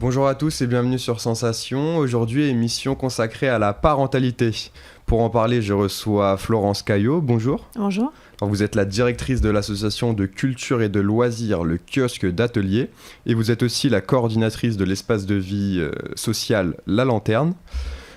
Bonjour à tous et bienvenue sur Sensation. Aujourd'hui, émission consacrée à la parentalité. Pour en parler, je reçois Florence Caillot. Bonjour. Bonjour. Alors, vous êtes la directrice de l'association de culture et de loisirs, le kiosque d'atelier. Et vous êtes aussi la coordinatrice de l'espace de vie social La Lanterne.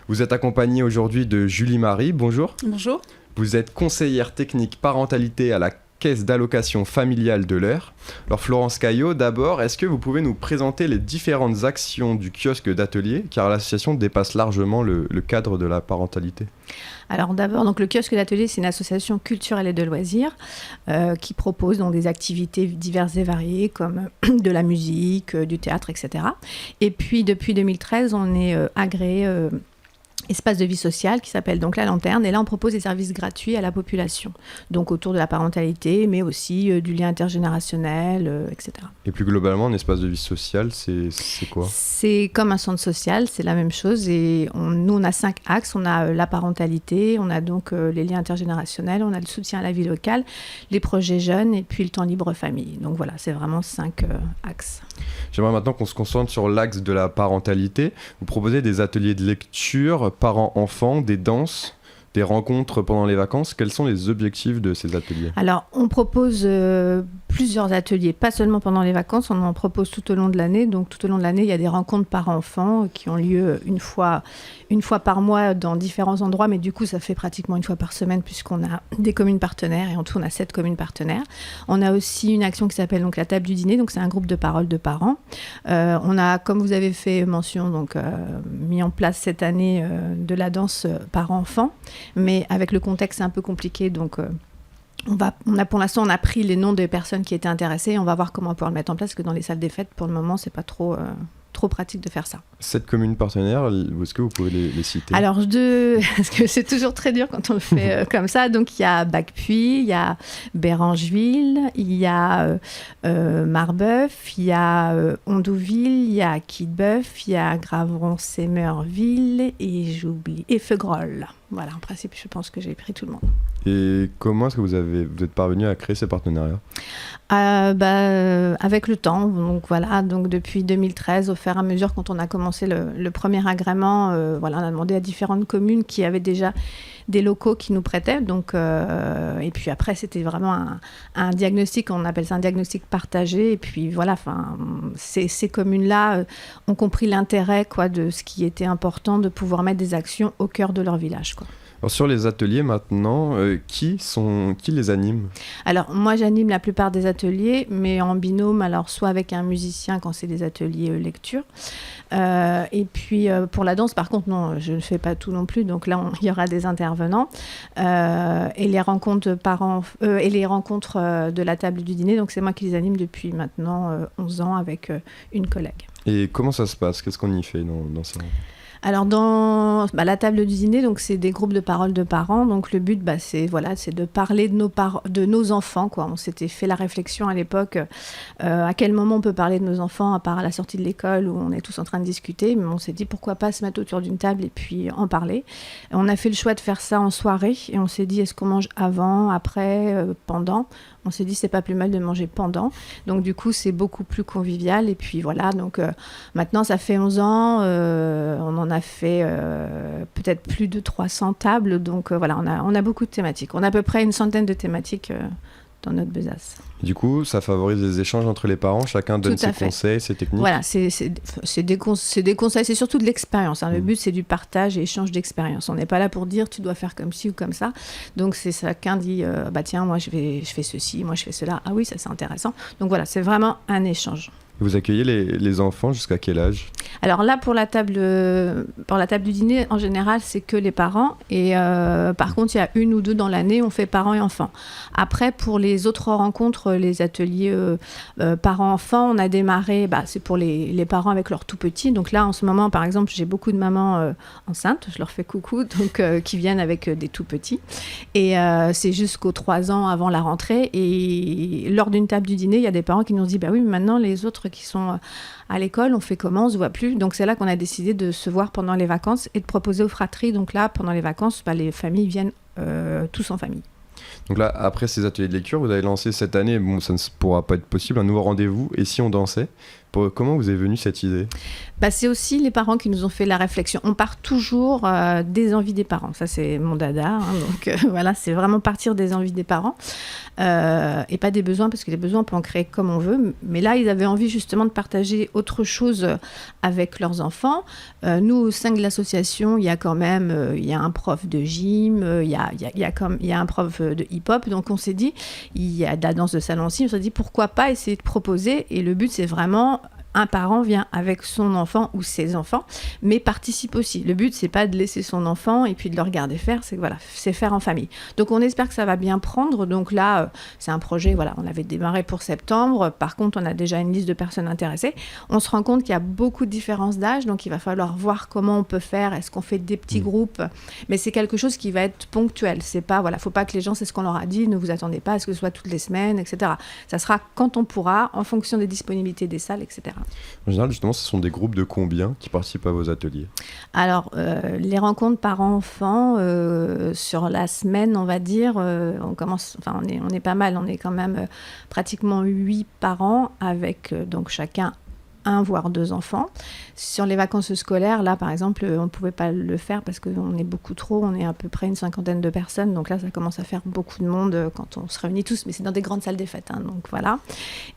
Vous êtes accompagnée aujourd'hui de Julie Marie. Bonjour. Bonjour. Vous êtes conseillère technique parentalité à la Caisse d'allocation familiale de l'Eure. Alors Florence Caillot, d'abord, est-ce que vous pouvez nous présenter les différentes actions du kiosque d'atelier, car l'association dépasse largement le cadre de la parentalité? Alors d'abord, donc, le kiosque d'atelier, c'est une association culturelle et de loisirs qui propose donc, des activités diverses et variées comme de la musique, du théâtre, etc. Et puis depuis 2013, on est agréé espace de vie sociale qui s'appelle donc La Lanterne, et là on propose des services gratuits à la population, donc autour de la parentalité, mais aussi du lien intergénérationnel, etc. Et plus globalement, un espace de vie sociale, c'est quoi? C'est comme un centre social, c'est la même chose, et nous on a 5 axes. On a la parentalité, on a donc les liens intergénérationnels, on a le soutien à la vie locale, les projets jeunes, et puis le temps libre famille. Donc voilà, c'est vraiment 5 axes. J'aimerais maintenant qu'on se concentre sur l'axe de la parentalité. Vous proposez des ateliers de lecture, parents-enfants, des danses, des rencontres pendant les vacances. Quels sont les objectifs de ces ateliers? Alors, on propose plusieurs ateliers, pas seulement pendant les vacances, on en propose tout au long de l'année. Donc, tout au long de l'année, il y a des rencontres parents-enfants qui ont lieu une fois par mois dans différents endroits, mais du coup, ça fait pratiquement une fois par semaine puisqu'on a des communes partenaires, et en tout, on a 7 communes partenaires. On a aussi une action qui s'appelle donc la table du dîner, donc c'est un groupe de parole de parents. On a, comme vous avez fait mention, donc mis en place cette année de la danse parents-enfants, mais avec le contexte c'est un peu compliqué, donc pour l'instant on a pris les noms des personnes qui étaient intéressées, et on va voir comment on peut le mettre en place, parce que dans les salles des fêtes pour le moment c'est pas trop pratique de faire ça. 7 communes partenaires, est-ce que vous pouvez les citer? Alors, parce que c'est toujours très dur quand on le fait comme ça. Donc, il y a Bacpuy, il y a Bérangerville, il y a Marbeuf, il y a Ondouville, il y a Quillebeuf, il y a Graveron-Sémerville et Feugerolles. Voilà, en principe, je pense que j'ai pris tout le monde. Et comment est-ce que vous êtes parvenu à créer ces partenariats? Avec le temps, donc voilà, donc depuis 2013, au fur et à mesure, quand on a commencé le premier agrément, on a demandé à différentes communes qui avaient déjà des locaux qui nous prêtaient, donc, et puis après c'était vraiment un diagnostic, on appelle ça un diagnostic partagé, et puis voilà, ces communes-là ont compris l'intérêt de ce qui était important, de pouvoir mettre des actions au cœur de leur village, quoi. Alors sur les ateliers maintenant, qui les anime? Alors moi j'anime la plupart des ateliers, mais en binôme, alors soit avec un musicien quand c'est des ateliers lecture, et puis pour la danse par contre non, je ne fais pas tout non plus, donc là il y aura des intervenants, et les rencontres parents et les rencontres de la table du dîner, donc c'est moi qui les anime depuis maintenant 11 ans avec une collègue. Et comment ça se passe? Qu'est-ce qu'on y fait dans ça? Alors dans la table du dîner, donc c'est des groupes de parole de parents. Donc le but, c'est de parler de nos enfants, quoi. On s'était fait la réflexion à l'époque, à quel moment on peut parler de nos enfants à part à la sortie de l'école où on est tous en train de discuter. Mais on s'est dit pourquoi pas se mettre autour d'une table et puis en parler. Et on a fait le choix de faire ça en soirée, et on s'est dit est-ce qu'on mange avant, après, pendant. On s'est dit c'est pas plus mal de manger pendant. Donc du coup c'est beaucoup plus convivial, et puis voilà, donc maintenant ça fait 11 ans, on en a fait peut-être plus de 300 tables, donc voilà, on a beaucoup de thématiques. On a à peu près une centaine de thématiques dans notre besace. Du coup, ça favorise les échanges entre les parents, chacun donne ses conseils, ses techniques. Voilà, c'est des conseils, c'est surtout de l'expérience. Le but, c'est du partage et échange d'expérience. On n'est pas là pour dire tu dois faire comme ci ou comme ça. Donc, c'est chacun dit tiens, moi je fais ceci, moi je fais cela. Ah oui, ça c'est intéressant. Donc voilà, c'est vraiment un échange. Vous accueillez les enfants jusqu'à quel âge? Alors là, pour la table du dîner, en général, c'est que les parents. Et par contre, il y a 1 ou 2 dans l'année, on fait parents et enfants. Après, pour les autres rencontres, les ateliers parents-enfants, on a démarré, c'est pour les parents avec leurs tout-petits. Donc là, en ce moment, par exemple, j'ai beaucoup de mamans enceintes, je leur fais coucou, donc qui viennent avec des tout-petits. Et c'est jusqu'aux 3 ans avant la rentrée. Et lors d'une table du dîner, il y a des parents qui nous disent, oui, mais maintenant, les autres qui sont à l'école, on fait comment, on se voit plus. Donc c'est là qu'on a décidé de se voir pendant les vacances et de proposer aux fratries. Donc là, pendant les vacances, les familles viennent tous en famille. Donc là, après ces ateliers de lecture, vous avez lancé cette année, ça ne pourra pas être possible, un nouveau rendez-vous, et si on dansait? Comment vous est venue cette idée ? C'est aussi les parents qui nous ont fait la réflexion. On part toujours des envies des parents. Ça, c'est mon dada. Donc voilà, c'est vraiment partir des envies des parents et pas des besoins, parce que les besoins, on peut en créer comme on veut. Mais là, ils avaient envie justement de partager autre chose avec leurs enfants. Nous, au sein de l'association, il y a quand même il y a un prof de gym, il y a un prof de hip-hop. Donc on s'est dit, il y a de la danse de salon aussi. On s'est dit, pourquoi pas essayer de proposer. Et le but, c'est vraiment... Un parent vient avec son enfant ou ses enfants, mais participe aussi. Le but, c'est pas de laisser son enfant et puis de le regarder faire, c'est faire en famille. Donc, on espère que ça va bien prendre. Donc là, c'est un projet, on avait démarré pour septembre. Par contre, on a déjà une liste de personnes intéressées. On se rend compte qu'il y a beaucoup de différences d'âge, donc il va falloir voir comment on peut faire. Est-ce qu'on fait des petits groupes ? Mais c'est quelque chose qui va être ponctuel. C'est pas, faut pas que les gens, c'est ce qu'on leur a dit, ne vous attendez pas à ce que ce soit toutes les semaines, etc. Ça sera quand on pourra, en fonction des disponibilités des salles, etc. En général, justement, ce sont des groupes de combien qui participent à vos ateliers ? Alors, les rencontres parents-enfants, sur la semaine, on va dire, on est pas mal, on est quand même pratiquement 8 parents avec donc chacun 1 voire 2 enfants. Sur les vacances scolaires, là, par exemple, on ne pouvait pas le faire parce qu'on est beaucoup trop, on est à peu près une 50aine de personnes, donc là, ça commence à faire beaucoup de monde quand on se réunit tous, mais c'est dans des grandes salles des fêtes, donc voilà.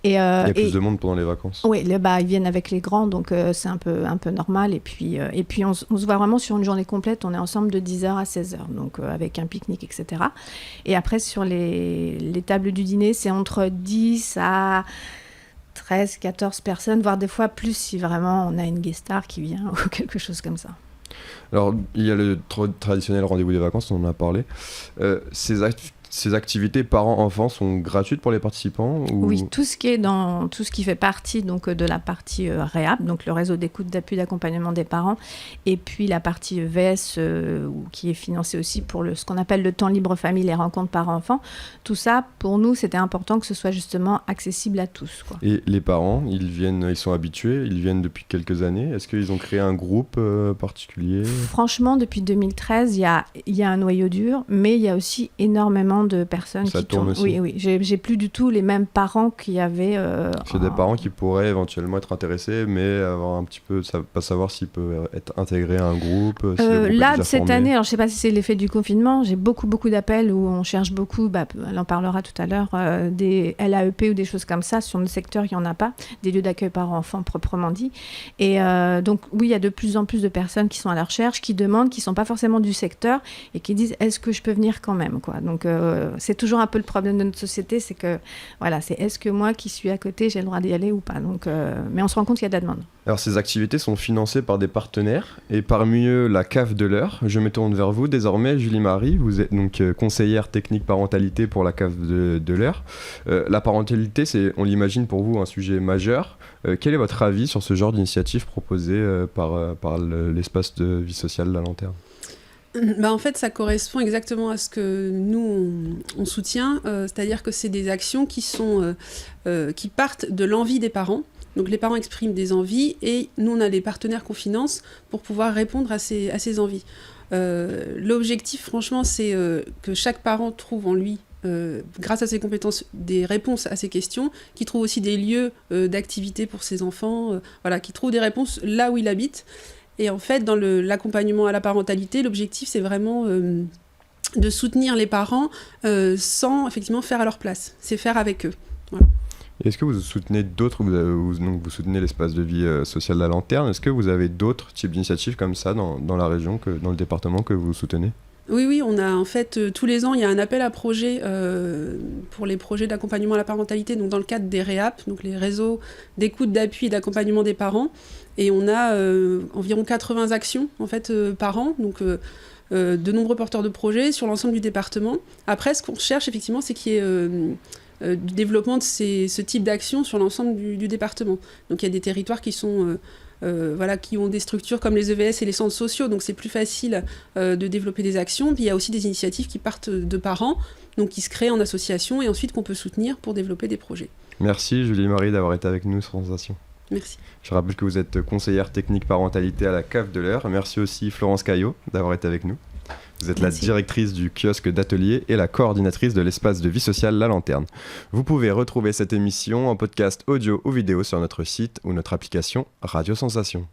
Il y a plus de monde pendant les vacances. Oui, ils viennent avec les grands, donc c'est un peu normal, et puis on se voit vraiment sur une journée complète, on est ensemble de 10h à 16h, donc avec un pique-nique, etc. Et après, sur les tables du dîner, c'est entre 10 à 13, 14 personnes, voire des fois plus si vraiment on a une guest star qui vient ou quelque chose comme ça. Alors, il y a le traditionnel rendez-vous des vacances, on en a parlé. Ces activités parents-enfants sont gratuites pour les participants ou... Oui, tout ce qui fait partie donc, de la partie REAP, donc le réseau d'écoute, d'appui, d'accompagnement des parents, et puis la partie VS qui est financée aussi pour ce qu'on appelle le temps libre famille, les rencontres parents-enfants. Tout ça, pour nous, c'était important que ce soit justement accessible à tous, quoi. Et les parents, ils sont habitués, ils viennent depuis quelques années. Est-ce qu'ils ont créé un groupe particulier ? Franchement, depuis 2013, il y a un noyau dur, mais il y a aussi énormément de personnes ça qui tourne tournent. aussi. Oui, j'ai plus du tout les mêmes parents qu'il y avait. C'est des parents qui pourraient éventuellement être intéressés, mais avoir un petit peu, pas savoir s'ils peuvent être intégrés à un groupe. Si le groupe est là, déjà cette formé. année, alors je sais pas si c'est l'effet du confinement, j'ai beaucoup d'appels où on cherche beaucoup, elle en parlera tout à l'heure, des LAEP ou des choses comme ça. Sur notre secteur, il n'y en a pas, des lieux d'accueil parents-enfants proprement dit. Et donc, oui, il y a de plus en plus de personnes qui sont à la recherche, qui demandent, qui ne sont pas forcément du secteur et qui disent est-ce que je peux venir quand même, quoi. Donc, c'est toujours un peu le problème de notre société, c'est que, c'est est-ce que moi qui suis à côté, j'ai le droit d'y aller ou pas. Donc, mais on se rend compte qu'il y a de la demande. Alors, ces activités sont financées par des partenaires et parmi eux, la CAF de l'Eure. Je me tourne vers vous désormais, Julie-Marie. Vous êtes donc conseillère technique parentalité pour la CAF de l'Eure. La parentalité, c'est, on l'imagine pour vous, un sujet majeur. Quel est votre avis sur ce genre d'initiative proposée par l'espace de vie sociale La Lanterne ? En fait, ça correspond exactement à ce que nous, on soutient, c'est-à-dire que c'est des actions qui partent de l'envie des parents. Donc les parents expriment des envies et nous, on a les partenaires qu'on finance pour pouvoir répondre à ces envies. L'objectif, franchement, c'est que chaque parent trouve en lui, grâce à ses compétences, des réponses à ces questions, qui trouve aussi des lieux d'activité pour ses enfants, qui trouve des réponses là où il habite. Et en fait, dans l'accompagnement à la parentalité, l'objectif, c'est vraiment de soutenir les parents sans effectivement faire à leur place. C'est faire avec eux. Voilà. Est-ce que vous soutenez d'autres, vous soutenez l'espace de vie sociale La Lanterne, est-ce que vous avez d'autres types d'initiatives comme ça dans la région, dans le département que vous soutenez ? Oui, on a en fait, tous les ans, il y a un appel à projets pour les projets d'accompagnement à la parentalité, donc dans le cadre des REAP, donc les réseaux d'écoute, d'appui et d'accompagnement des parents. Et on a environ 80 actions en fait, par an, donc de nombreux porteurs de projets sur l'ensemble du département. Après, ce qu'on cherche effectivement, c'est qu'il y ait du développement de ce type d'actions sur l'ensemble du département. Donc il y a des territoires qui sont... qui ont des structures comme les EVS et les centres sociaux, donc c'est plus facile de développer des actions. Puis il y a aussi des initiatives qui partent de parents, donc qui se créent en association et ensuite qu'on peut soutenir pour développer des projets. Merci Julie-Marie d'avoir été avec nous sur Sensation. Merci. Je rappelle que vous êtes conseillère technique parentalité à la CAF de l'Eure. Merci aussi Florence Caillot d'avoir été avec nous. Vous êtes la directrice du kiosque d'atelier et la coordinatrice de l'espace de vie sociale La Lanterne. Vous pouvez retrouver cette émission en podcast audio ou vidéo sur notre site ou notre application Radio Sensation.